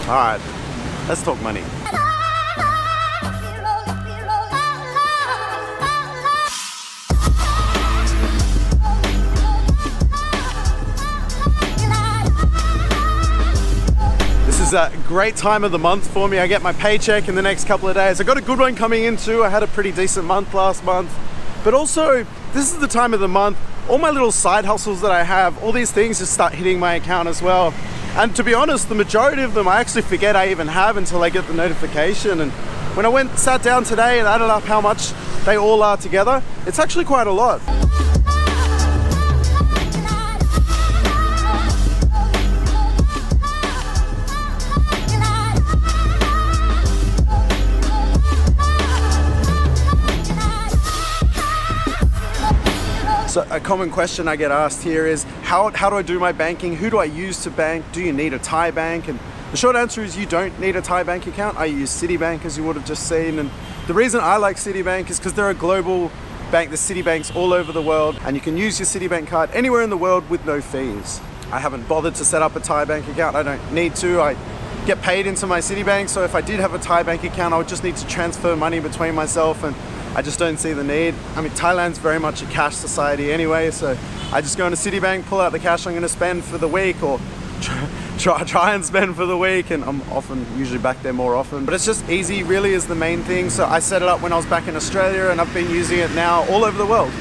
All right, let's talk money. This is a great time of the month for me. I get my paycheck in the next couple of days. I got a good one coming in too. I had a pretty decent month last month. But also, this is the time of the month, all my little side hustles that I have, all these things just start hitting my account as well. And to be honest, the majority of them I actually forget I even have until I get the notification. And when I sat down today and added up how much they all are together, it's actually quite a lot. So a common question I get asked here is, how do I do my banking? Who do I use to bank? Do you need a Thai bank? And the short answer is you don't need a Thai bank account. I use Citibank, as you would have just seen. And the reason I like Citibank is because they're a global bank. There's Citibanks all over the world, and you can use your Citibank card anywhere in the world with no fees. I haven't bothered to set up a Thai bank account. I don't need to. I get paid into my Citibank, so if I did have a Thai bank account, I would just need to transfer money between myself, and I just don't see the need. I mean, Thailand's very much a cash society anyway, so I just go into Citibank, pull out the cash I'm going to spend for the week, or try and spend for the week, and I'm usually back there more often. But it's just easy, really, is the main thing. So I set it up when I was back in Australia, and I've been using it now all over the world.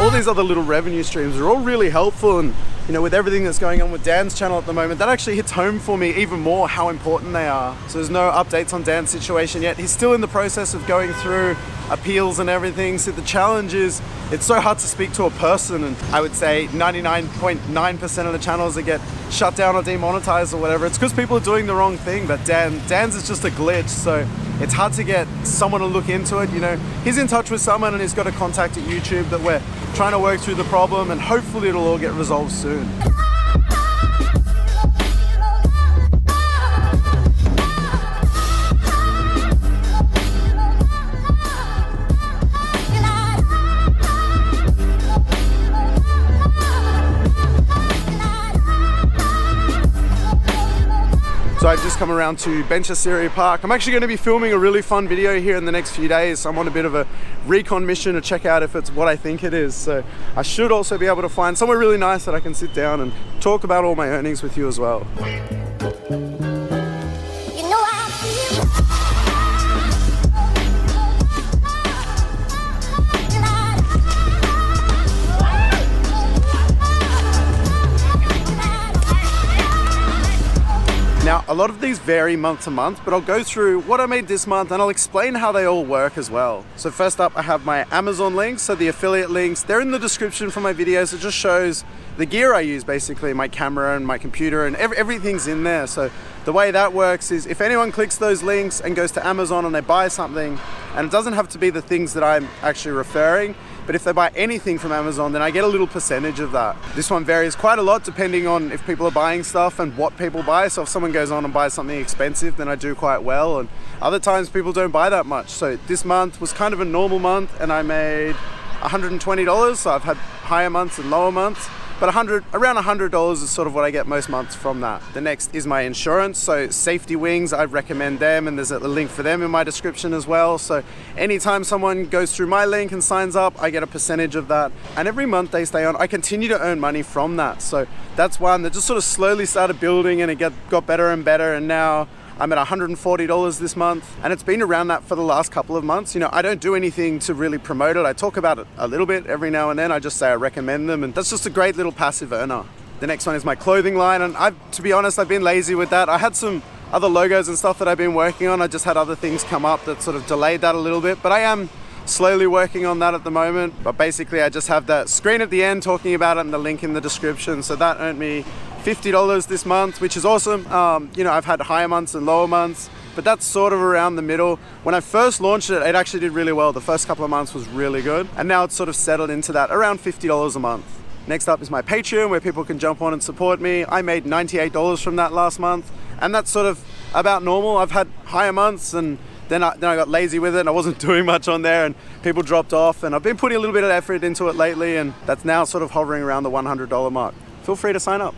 All these other little revenue streams are all really helpful, and you know, with everything that's going on with Dan's channel at the moment, that actually hits home for me even more how important they are. So there's no updates on Dan's situation yet. He's still in the process of going through appeals and everything. So the challenge is, it's so hard to speak to a person, and I would say 99.9% of the channels that get shut down or demonetized or whatever, it's because people are doing the wrong thing. But Dan's is just a glitch, so it's hard to get someone to look into it. You know, he's in touch with someone, and he's got a contact at YouTube that we're trying to work through the problem, and hopefully it'll all get resolved soon. So I've just come around to Benchasiri Park. I'm actually going to be filming a really fun video here in the next few days. So I'm on a bit of a recon mission to check out if it's what I think it is. So I should also be able to find somewhere really nice that I can sit down and talk about all my earnings with you as well. Now, a lot of these vary month to month, but I'll go through what I made this month and I'll explain how they all work as well. So first up, I have my Amazon links, so the affiliate links. They're in the description for my videos. It just shows the gear I use, basically, my camera and my computer, and everything's in there. So the way that works is if anyone clicks those links and goes to Amazon and they buy something, and it doesn't have to be the things that I'm actually referring, but if they buy anything from Amazon, then I get a little percentage of that. This one varies quite a lot depending on if people are buying stuff and what people buy. So if someone goes on and buys something expensive, then I do quite well. And other times people don't buy that much. So this month was kind of a normal month, and I made $120. So I've had higher months and lower months. But around $100 is sort of what I get most months from that. The next is my insurance. So Safety Wings, I recommend them, and there's a link for them in my description as well. So anytime someone goes through my link and signs up, I get a percentage of that. And every month they stay on, I continue to earn money from that. So that's one that just sort of slowly started building, and it got better and better. And now I'm at $140 this month, and it's been around that for the last couple of months. You know, I don't do anything to really promote it. I talk about it a little bit every now and then. I just say I recommend them, and that's just a great little passive earner. The next one is my clothing line, and to be honest, I've been lazy with that. I had some other logos and stuff that I've been working on. I just had other things come up that sort of delayed that a little bit, but I am slowly working on that at the moment. But basically, I just have that screen at the end talking about it and the link in the description. So that earned me $50 this month, which is awesome. You know, I've had higher months and lower months, but that's sort of around the middle. When I first launched it, it actually did really well. The first couple of months was really good, and now it's sort of settled into that around $50 a month. Next up is my Patreon, where people can jump on and support me. I made $98 from that last month, and that's sort of about normal. I've had higher months and then I got lazy with it and I wasn't doing much on there and people dropped off, and I've been putting a little bit of effort into it lately, and that's now sort of hovering around the $100 mark. Feel free to sign up.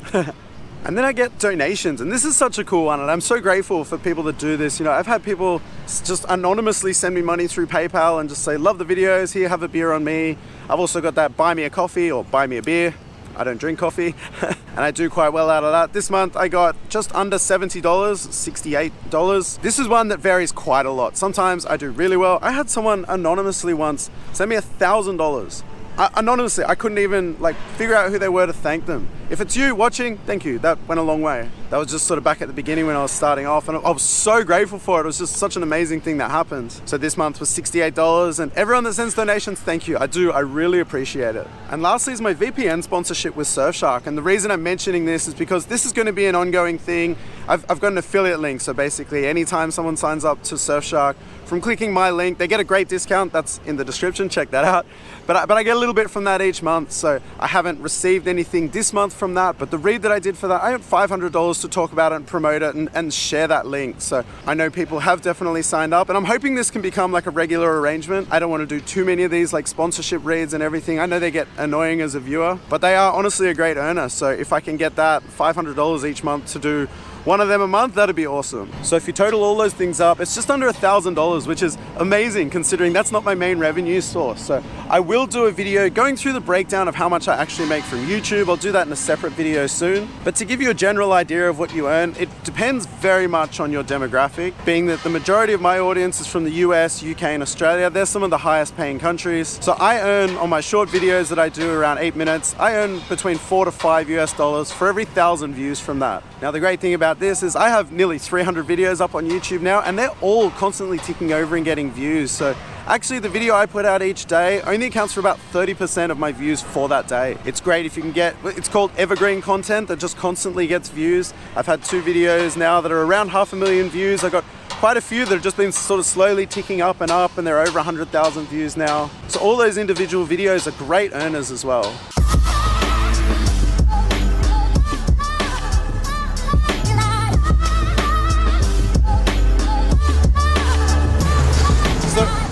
And then I get donations, and this is such a cool one, and I'm so grateful for people that do this. You know, I've had people just anonymously send me money through PayPal and just say, love the videos, here, have a beer on me. I've also got that buy me a coffee or buy me a beer. I don't drink coffee, and I do quite well out of that. This month I got just under $70, $68. This is one that varies quite a lot. Sometimes I do really well. I had someone anonymously once send me $1,000. Anonymously, I couldn't even figure out who they were to thank them. If it's you watching, thank you. That went a long way. That was just sort of back at the beginning when I was starting off, and I was so grateful for it. It was just such an amazing thing that happened. So this month was $68, and everyone that sends donations, thank you. I really appreciate it. And lastly is my VPN sponsorship with Surfshark. And the reason I'm mentioning this is because this is going to be an ongoing thing. I've got an affiliate link, so basically anytime someone signs up to Surfshark, from clicking my link, they get a great discount. That's in the description, check that out. But I get a little bit from that each month, so I haven't received anything this month from that, but the read that I did for that, I got $500 to talk about it and promote it and share that link. So I know people have definitely signed up, and I'm hoping this can become like a regular arrangement. I don't want to do too many of these sponsorship reads and everything. I know they get annoying as a viewer, but they are honestly a great earner. So if I can get that $500 each month to do one of them a month, that'd be awesome. So if you total all those things up, it's just under $1,000, which is amazing considering that's not my main revenue source. So I will do a video going through the breakdown of how much I actually make from YouTube. I'll do that in a separate video soon. But to give you a general idea of what you earn, it depends very much on your demographic, being that the majority of my audience is from the US, UK, and Australia. They're some of the highest paying countries. So I earn on my short videos that I do around 8 minutes, I earn between $4 to $5 for every 1,000 views from that. Now the great thing about this is I have nearly 300 videos up on YouTube now, and they're all constantly ticking over and getting views. So actually the video I put out each day only accounts for about 30% of my views for that day. It's great if you can get, it's called evergreen content that just constantly gets views. I've had 2 videos now that are around 500,000 views. I got quite a few that have just been sort of slowly ticking up, and they're over 100,000 views now. So all those individual videos are great earners as well.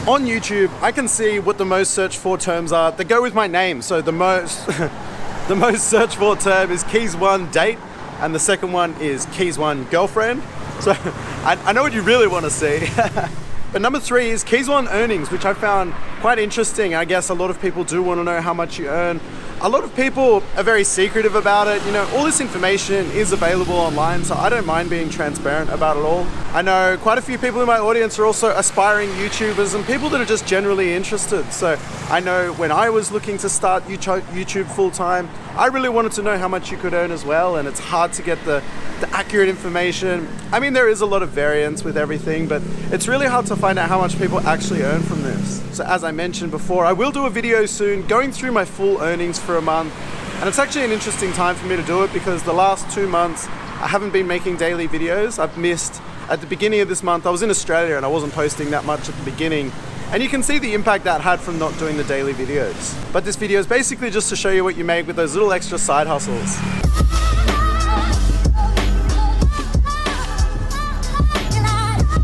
On YouTube, I can see what the most searched for terms are that go with my name. So the most searched for term is keys 1 date, and the second one is keys 1 girlfriend. So I know what you really want to see. But number 3 is keys 1 earnings, which I found quite interesting. I guess a lot of people do want to know how much you earn. A lot of people are very secretive about it. You know, all this information is available online, so I don't mind being transparent about it all. I know quite a few people in my audience are also aspiring YouTubers and people that are just generally interested. So I know when I was looking to start YouTube full-time, I really wanted to know how much you could earn as well, and it's hard to get the accurate information. I mean, there is a lot of variance with everything, but it's really hard to find out how much people actually earn from this. So as I mentioned before, I will do a video soon going through my full earnings for a month, and it's actually an interesting time for me to do it because the last 2 months I haven't been making daily videos. I've missed, at the beginning of this month I was in Australia and I wasn't posting that much at the beginning, and you can see the impact that had from not doing the daily videos. But this video is basically just to show you what you make with those little extra side hustles.